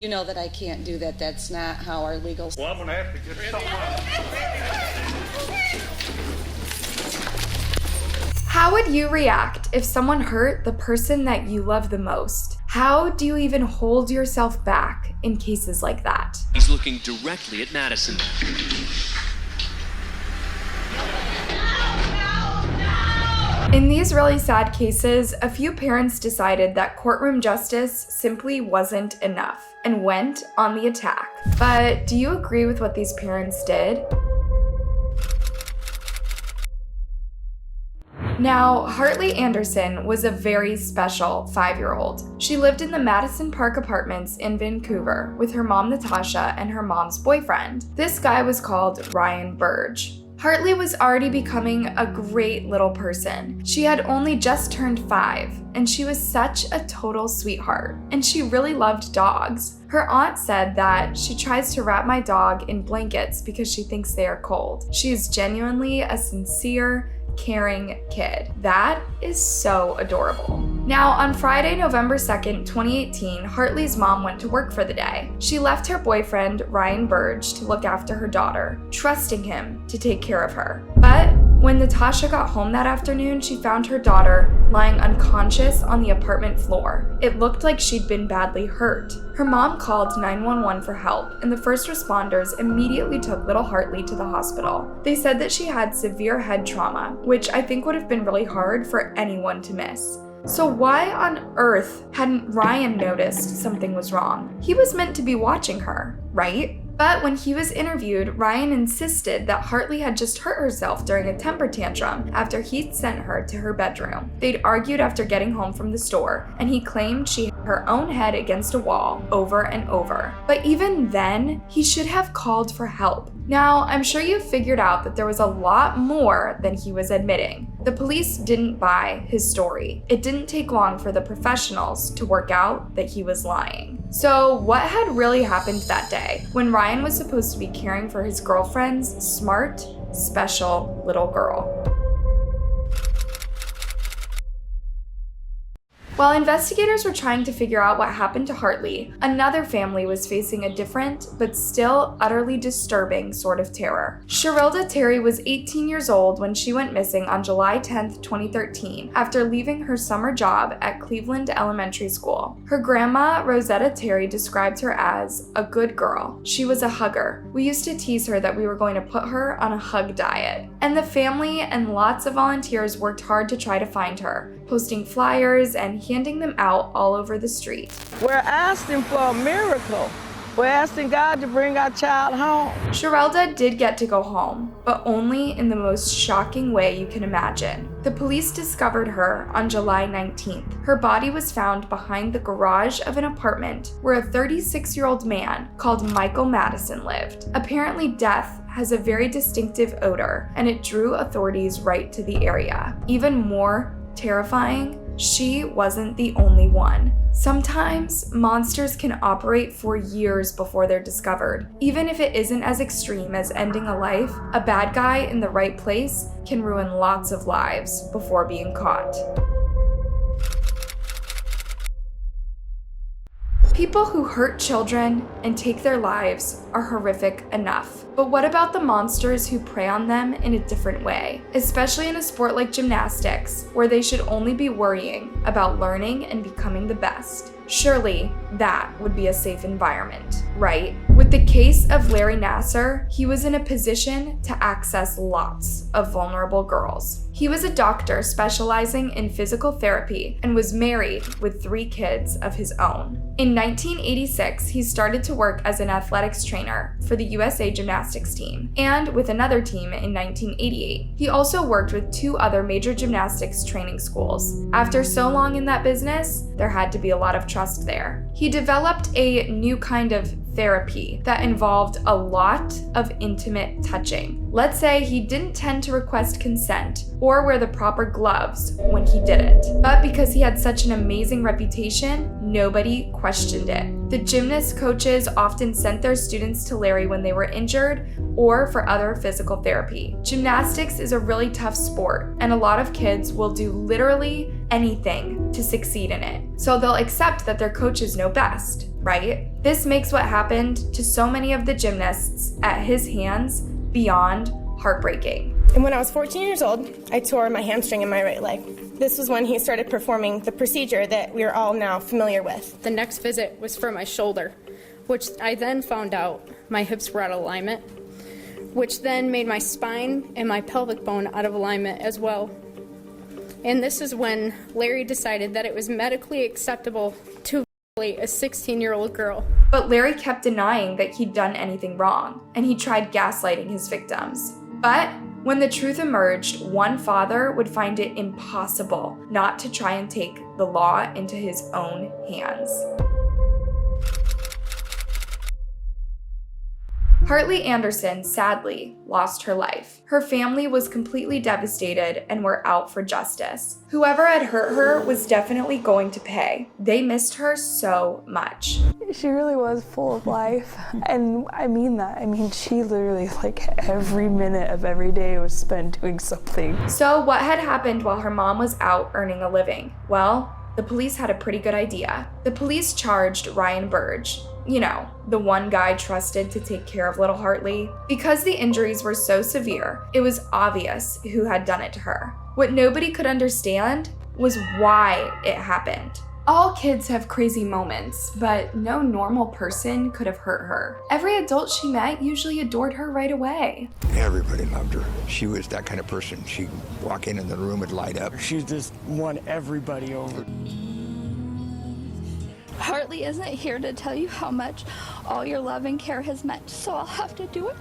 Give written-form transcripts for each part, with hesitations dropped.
You know that I can't do that. That's not how our legal... Well, I'm going to have to get someone. How would you react if someone hurt the person that you love the most? How do you even hold yourself back in cases like that? He's looking directly at Madison. In these really sad cases, a few parents decided that courtroom justice simply wasn't enough and went on the attack. But do you agree with what these parents did? Now, Hartley Anderson was a very special 5-year-old. She lived in the Madison Park apartments in Vancouver with her mom Natasha and her mom's boyfriend. This guy was called Ryan Burge. Hartley was already becoming a great little person. She had only just turned 5, and she was such a total sweetheart, and she really loved dogs. Her aunt said that she tries to wrap my dog in blankets because she thinks they are cold. She is genuinely a sincere, caring kid. That is so adorable. Now, on Friday, November 2nd, 2018, Hartley's mom went to work for the day. She left her boyfriend, Ryan Burge, to look after her daughter, trusting him to take care of her. But when Natasha got home that afternoon, she found her daughter lying unconscious on the apartment floor. It looked like she'd been badly hurt. Her mom called 911 for help, and the first responders immediately took little Hartley to the hospital. They said that she had severe head trauma, which I think would have been really hard for anyone to miss. So why on earth hadn't Ryan noticed something was wrong? He was meant to be watching her, right? But when he was interviewed, Ryan insisted that Hartley had just hurt herself during a temper tantrum after he'd sent her to her bedroom. They'd argued after getting home from the store, and he claimed she hit her own head against a wall over and over. But even then, he should have called for help. Now, I'm sure you've figured out that there was a lot more than he was admitting. The police didn't buy his story. It didn't take long for the professionals to work out that he was lying. So what had really happened that day when Ryan was supposed to be caring for his girlfriend's smart, special little girl? While investigators were trying to figure out what happened to Hartley, another family was facing a different, but still utterly disturbing sort of terror. Shirellda Terry was 18 years old when she went missing on July 10, 2013, after leaving her summer job at Cleveland Elementary School. Her grandma, Rosetta Terry, described her as a good girl. She was a hugger. We used to tease her that we were going to put her on a hug diet. And the family and lots of volunteers worked hard to try to find her, posting flyers and handing them out all over the street. We're asking for a miracle. We're asking God to bring our child home. Shirellda did get to go home, but only in the most shocking way you can imagine. The police discovered her on July 19th. Her body was found behind the garage of an apartment where a 36-year-old man called Michael Madison lived. Apparently, death has a very distinctive odor, and it drew authorities right to the area. Even more terrifying, she wasn't the only one. Sometimes monsters can operate for years before they're discovered. Even if it isn't as extreme as ending a life, a bad guy in the right place can ruin lots of lives before being caught. People who hurt children and take their lives are horrific enough. But what about the monsters who prey on them in a different way? Especially in a sport like gymnastics, where they should only be worrying about learning and becoming the best. Surely that would be a safe environment, right? With the case of Larry Nassar, he was in a position to access lots of vulnerable girls. He was a doctor specializing in physical therapy and was married with 3 kids of his own. In 1986, he started to work as an athletics trainer for the USA gymnastics team, and with another team in 1988. He also worked with 2 other major gymnastics training schools. After so long in that business, there had to be a lot of trust there. He developed a new kind of therapy that involved a lot of intimate touching. Let's say he didn't tend to request consent or wear the proper gloves when he did it. But because he had such an amazing reputation, nobody questioned it. The gymnast coaches often sent their students to Larry when they were injured or for other physical therapy. Gymnastics is a really tough sport, and a lot of kids will do literally anything to succeed in it. So they'll accept that their coaches know best, right? This makes what happened to so many of the gymnasts at his hands beyond heartbreaking. And when I was 14 years old, I tore my hamstring in my right leg. This was when he started performing the procedure that we are all now familiar with. The next visit was for my shoulder, which I then found out my hips were out of alignment, which then made my spine and my pelvic bone out of alignment as well. And this is when Larry decided that it was medically acceptable to violate a 16-year-old girl. But Larry kept denying that he'd done anything wrong, and he tried gaslighting his victims. But when the truth emerged, one father would find it impossible not to try and take the law into his own hands. Hartley Anderson sadly lost her life. Her family was completely devastated and were out for justice. Whoever had hurt her was definitely going to pay. They missed her so much. She really was full of life, and I mean that. I mean, she literally, every minute of every day was spent doing something. So what had happened while her mom was out earning a living? Well, the police had a pretty good idea. The police charged Ryan Burge, the one guy trusted to take care of little Hartley. Because the injuries were so severe, it was obvious who had done it to her. What nobody could understand was why it happened. All kids have crazy moments, but no normal person could have hurt her. Every adult she met usually adored her right away. Everybody loved her. She was that kind of person. She'd walk in and the room would light up. She just won everybody over. Hartley isn't here to tell you how much all your love and care has meant, so I'll have to do it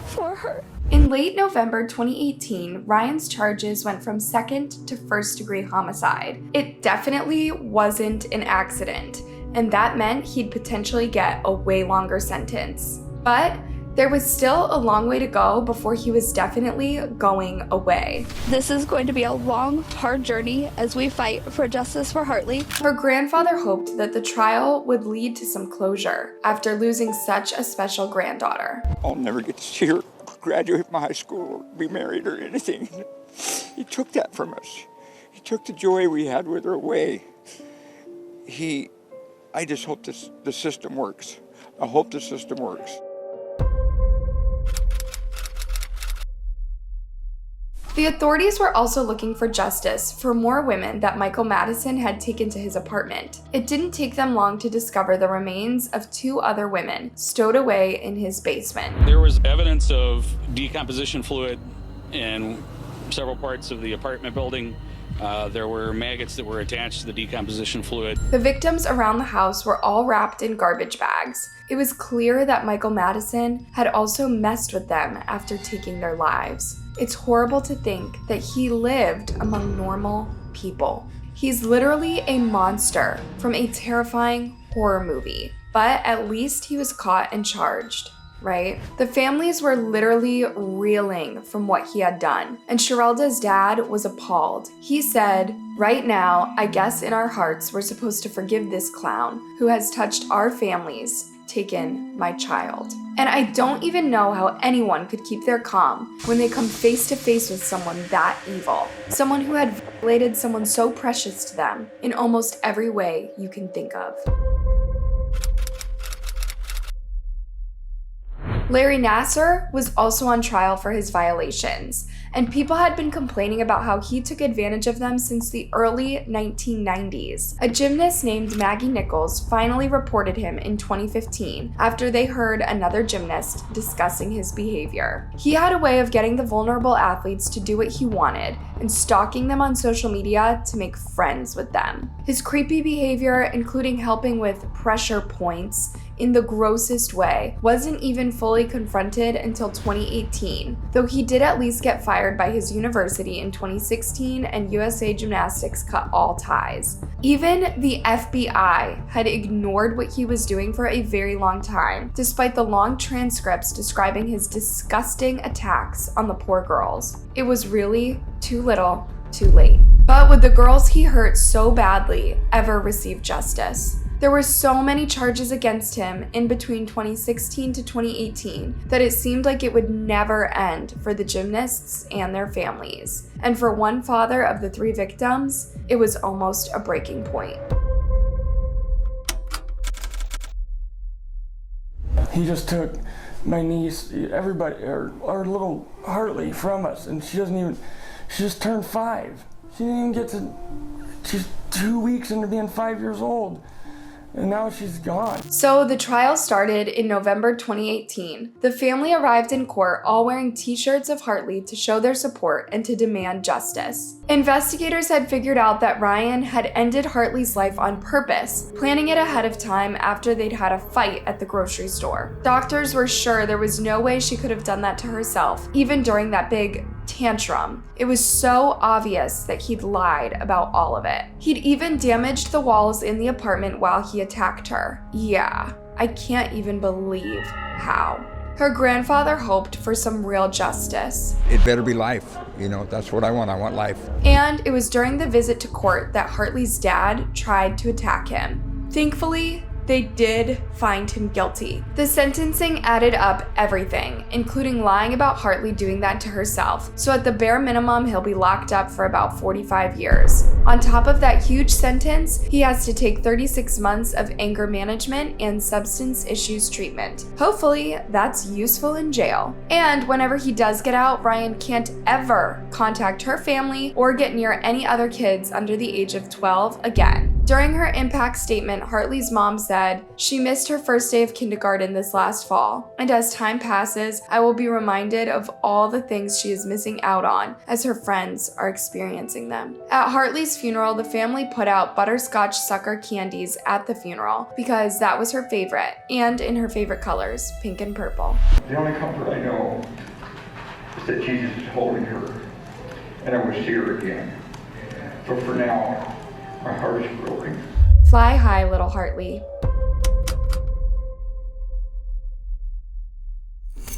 for her. In late November 2018, Ryan's charges went from second to first-degree homicide. It definitely wasn't an accident, and that meant he'd potentially get a way longer sentence. But there was still a long way to go before he was definitely going away. This is going to be a long, hard journey as we fight for justice for Hartley. Her grandfather hoped that the trial would lead to some closure after losing such a special granddaughter. I'll never get to see her graduate from high school or be married or anything. He took that from us. He took the joy we had with her away. I just hope the system works. I hope the system works. The authorities were also looking for justice for more women that Michael Madison had taken to his apartment. It didn't take them long to discover the remains of 2 other women stowed away in his basement. There was evidence of decomposition fluid in several parts of the apartment building. There were maggots that were attached to the decomposition fluid. The victims around the house were all wrapped in garbage bags. It was clear that Michael Madison had also messed with them after taking their lives. It's horrible to think that he lived among normal people. He's literally a monster from a terrifying horror movie, but at least he was caught and charged, right? The families were literally reeling from what he had done, and Shirellda's dad was appalled. He said, "Right now, I guess in our hearts we're supposed to forgive this clown who has touched our families, taken my child." And I don't even know how anyone could keep their calm when they come face to face with someone that evil. Someone who had violated someone so precious to them in almost every way you can think of. Larry Nassar was also on trial for his violations, and people had been complaining about how he took advantage of them since the early 1990s. A gymnast named Maggie Nichols finally reported him in 2015 after they heard another gymnast discussing his behavior. He had a way of getting the vulnerable athletes to do what he wanted and stalking them on social media to make friends with them. His creepy behavior, including helping with pressure points in the grossest way, wasn't even fully confronted until 2018, though he did at least get fired by his university in 2016 and USA Gymnastics cut all ties. Even the FBI had ignored what he was doing for a very long time, despite the long transcripts describing his disgusting attacks on the poor girls. It was really too little, too late. But would the girls he hurt so badly ever receive justice? There were so many charges against him in between 2016 to 2018 that it seemed like it would never end for the gymnasts and their families. And for one father of the 3 victims, it was almost a breaking point. He just took my niece, everybody, our little Hartley from us, and she just turned 5. She didn't even get to, she's 2 weeks into being 5 years old. And now she's gone. So the trial started in November 2018. The family arrived in court all wearing t-shirts of Hartley to show their support and to demand justice. Investigators had figured out that Ryan had ended Hartley's life on purpose, planning it ahead of time after they'd had a fight at the grocery store. Doctors were sure there was no way she could have done that to herself, even during that big tantrum. It was so obvious that he'd lied about all of it. He'd even damaged the walls in the apartment while he attacked her. Yeah, I can't even believe how. Her grandfather hoped for some real justice. It better be life. You know, that's what I want. I want life. And it was during the visit to court that Hartley's dad tried to attack him. Thankfully, they did find him guilty. The sentencing added up everything, including lying about Hartley doing that to herself. So at the bare minimum, he'll be locked up for about 45 years. On top of that huge sentence, he has to take 36 months of anger management and substance issues treatment. Hopefully, that's useful in jail. And whenever he does get out, Ryan can't ever contact her family or get near any other kids under the age of 12 again. During her impact statement, Hartley's mom said she missed her first day of kindergarten this last fall, and as time passes, I will be reminded of all the things she is missing out on as her friends are experiencing them. At Hartley's funeral, the family put out butterscotch sucker candies at the funeral because that was her favorite, and in her favorite colors, pink and purple. The only comfort I know is that Jesus is holding her, and I will see her again. But for now, my heart is broken. Fly high, little Hartley.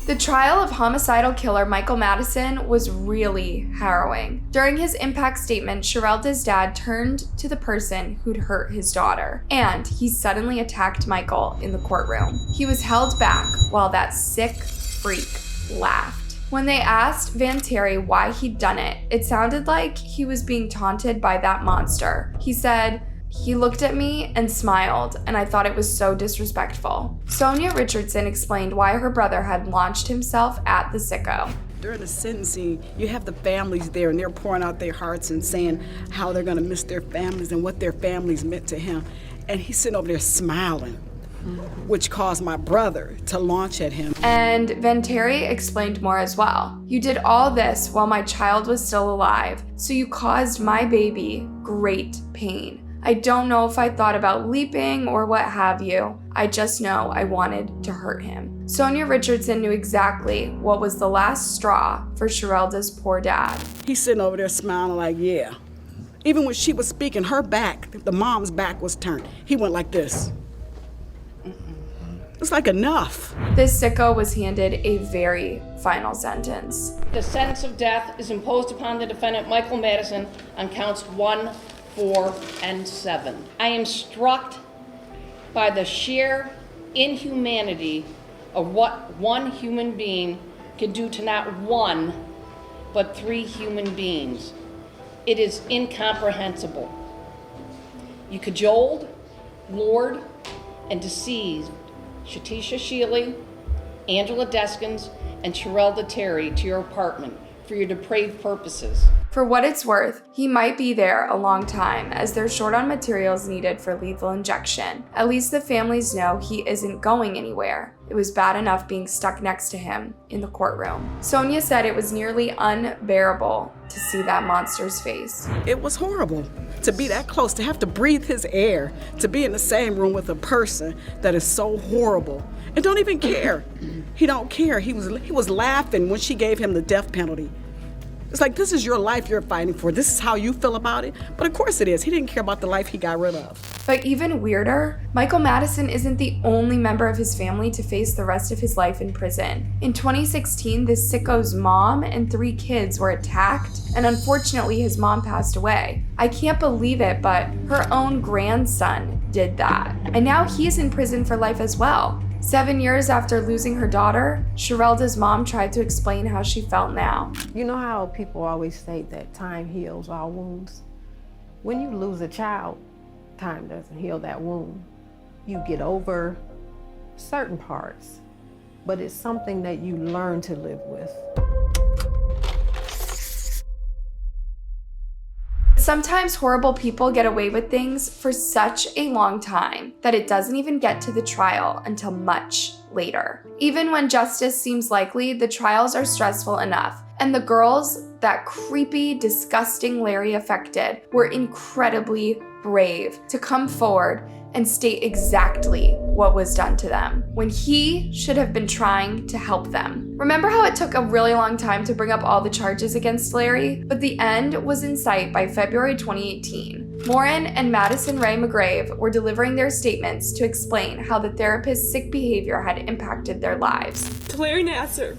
The trial of homicidal killer Michael Madison was really harrowing. During his impact statement, Shirellda's dad turned to the person who'd hurt his daughter, and he suddenly attacked Michael in the courtroom. He was held back while that sick freak laughed. When they asked Van Terry why he'd done it, it sounded like he was being taunted by that monster. He said, "He looked at me and smiled, and I thought it was so disrespectful." Sonia Richardson explained why her brother had launched himself at the sicko. During the sentencing, you have the families there, and they're pouring out their hearts and saying how they're going to miss their families and what their families meant to him. And he's sitting over there smiling, which caused my brother to launch at him. And Van Terry explained more as well. "You did all this while my child was still alive, so you caused my baby great pain. I don't know if I thought about leaping or what have you. I just know I wanted to hurt him." Sonia Richardson knew exactly what was the last straw for Shirellda's poor dad. He's sitting over there smiling like, yeah. Even when she was speaking, her back, the mom's back was turned. He went like this. It's like enough. This sicko was handed a very final sentence. The sentence of death is imposed upon the defendant Michael Madison on counts 1, 4, and 7. I am struck by the sheer inhumanity of what one human being can do to not one, but 3 human beings. It is incomprehensible. You cajoled, lured, and deceived Shatisha Shealy, Angela Deskins, and Shirellda Terry to your apartment for your depraved purposes. For what it's worth, he might be there a long time as they're short on materials needed for lethal injection. At least the families know he isn't going anywhere. It was bad enough being stuck next to him in the courtroom. Sonia said it was nearly unbearable to see that monster's face. It was horrible to be that close, to have to breathe his air, to be in the same room with a person that is so horrible and don't even care. He don't care. He was laughing when she gave him the death penalty. It's like, this is your life you're fighting for. This is how you feel about it. But of course it is. He didn't care about the life he got rid of. But even weirder, Michael Madison isn't the only member of his family to face the rest of his life in prison. In 2016, this sicko's mom and 3 kids were attacked, and unfortunately his mom passed away. I can't believe it, but her own grandson did that. And now he's in prison for life as well. 7 years after losing her daughter, Shirellda's mom tried to explain how she felt now. You know how people always say that time heals all wounds? When you lose a child, time doesn't heal that wound. You get over certain parts, but it's something that you learn to live with. Sometimes horrible people get away with things for such a long time that it doesn't even get to the trial until much later. Even when justice seems likely, the trials are stressful enough, and the girls that creepy, disgusting Larry affected were incredibly brave to come forward and state exactly what was done to them, when he should have been trying to help them. Remember how it took a really long time to bring up all the charges against Larry? But the end was in sight by February 2018. Lauren and Madison Ray McGrave were delivering their statements to explain how the therapist's sick behavior had impacted their lives. To Larry Nassar,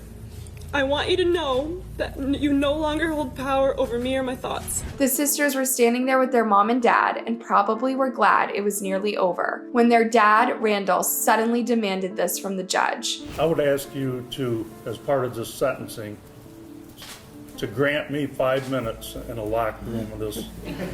I want you to know that you no longer hold power over me or my thoughts. The sisters were standing there with their mom and dad and probably were glad it was nearly over when their dad, Randall, suddenly demanded this from the judge. I would ask you to, as part of this sentencing, to grant me 5 minutes in a locked room with this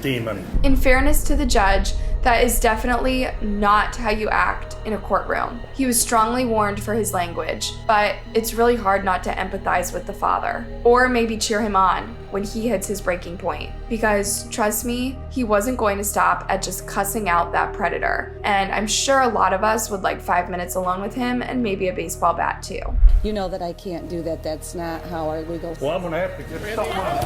demon. In fairness to the judge, that is definitely not how you act in a courtroom. He was strongly warned for his language, but it's really hard not to empathize with the father, or maybe cheer him on when he hits his breaking point. Because trust me, he wasn't going to stop at just cussing out that predator. And I'm sure a lot of us would like 5 minutes alone with him and maybe a baseball bat too. You know that I can't do that. That's not how our legal... Well, I'm gonna have to get something on.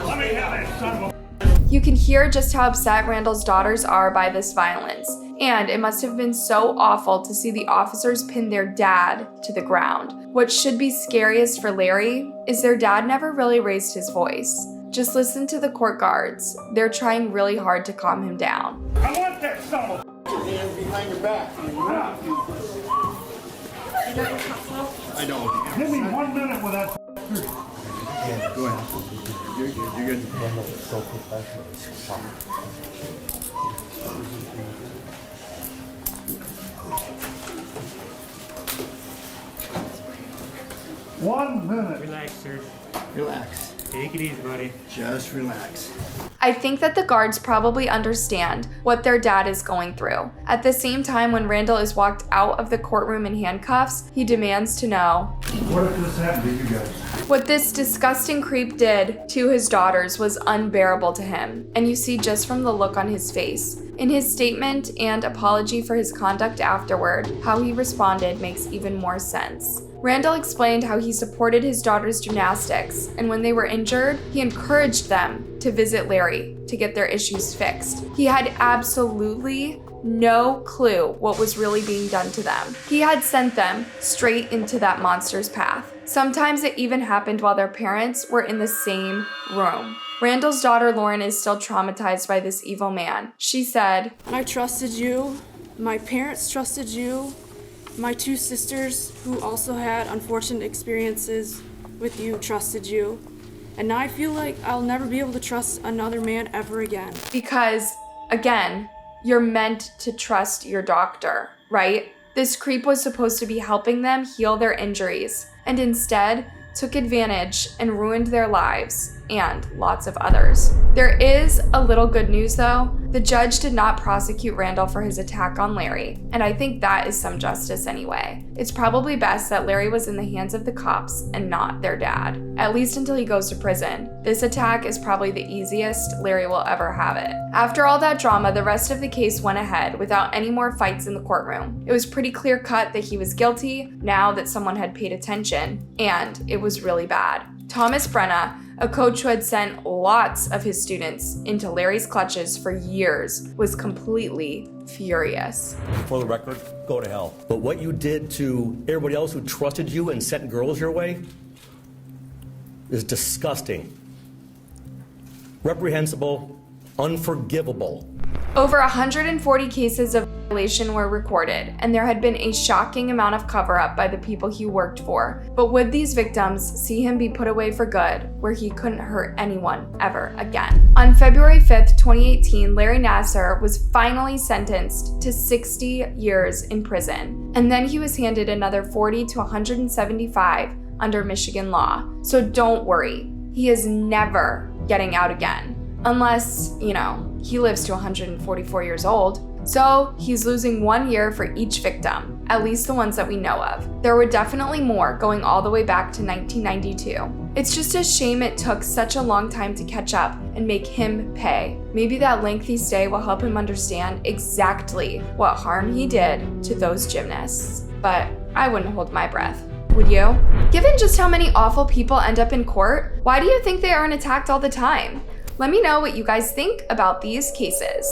Let me have it, son of a... You can hear just how upset Randall's daughters are by this violence. And it must have been so awful to see the officers pin their dad to the ground. What should be scariest for Larry is their dad never really raised his voice. Just listen to the court guards. They're trying really hard to calm him down. I want that son of a... Your hands behind your back. I don't. Give me 1 minute with that. Yeah, go ahead. You're good. So professional. 1 minute. Relax, sir. Relax. Take it easy, buddy. Just relax. I think that the guards probably understand what their dad is going through. At the same time, when Randall is walked out of the courtroom in handcuffs, he demands to know, What if this happened to you guys? What this disgusting creep did to his daughters was unbearable to him, and you see just from the look on his face. In his statement and apology for his conduct afterward, how he responded makes even more sense. Randall explained how he supported his daughter's gymnastics, and when they were injured, he encouraged them to visit Larry to get their issues fixed. He had absolutely no clue what was really being done to them. He had sent them straight into that monster's path. Sometimes it even happened while their parents were in the same room. Randall's daughter Lauren is still traumatized by this evil man. She said, I trusted you, my parents trusted you, my two sisters who also had unfortunate experiences with you trusted you, and now I feel like I'll never be able to trust another man ever again. Because, again, you're meant to trust your doctor, right? This creep was supposed to be helping them heal their injuries, and instead took advantage and ruined their lives and lots of others. There is a little good news though. The judge did not prosecute Randall for his attack on Larry, and I think that is some justice anyway. It's probably best that Larry was in the hands of the cops and not their dad, at least until he goes to prison. This attack is probably the easiest Larry will ever have it. After all that drama, the rest of the case went ahead without any more fights in the courtroom. It was pretty clear cut that he was guilty now that someone had paid attention, and it was really bad. Thomas Brenna, a coach who had sent lots of his students into Larry's clutches for years, was completely furious. For the record, go to hell. But what you did to everybody else who trusted you and sent girls your way is disgusting, reprehensible, unforgivable. Over 140 cases of violation were recorded, and there had been a shocking amount of cover-up by the people he worked for. But would these victims see him be put away for good, where he couldn't hurt anyone ever again? On February 5th, 2018, Larry Nassar was finally sentenced to 60 years in prison, and then he was handed another 40 to 175 under Michigan law. So don't worry, he is never getting out again. Unless, you know, he lives to 144 years old. So he's losing 1 year for each victim, at least the ones that we know of. There were definitely more going all the way back to 1992. It's just a shame it took such a long time to catch up and make him pay. Maybe that lengthy stay will help him understand exactly what harm he did to those gymnasts. But I wouldn't hold my breath. Would you? Given just how many awful people end up in court, why do you think they aren't attacked all the time? Let me know what you guys think about these cases.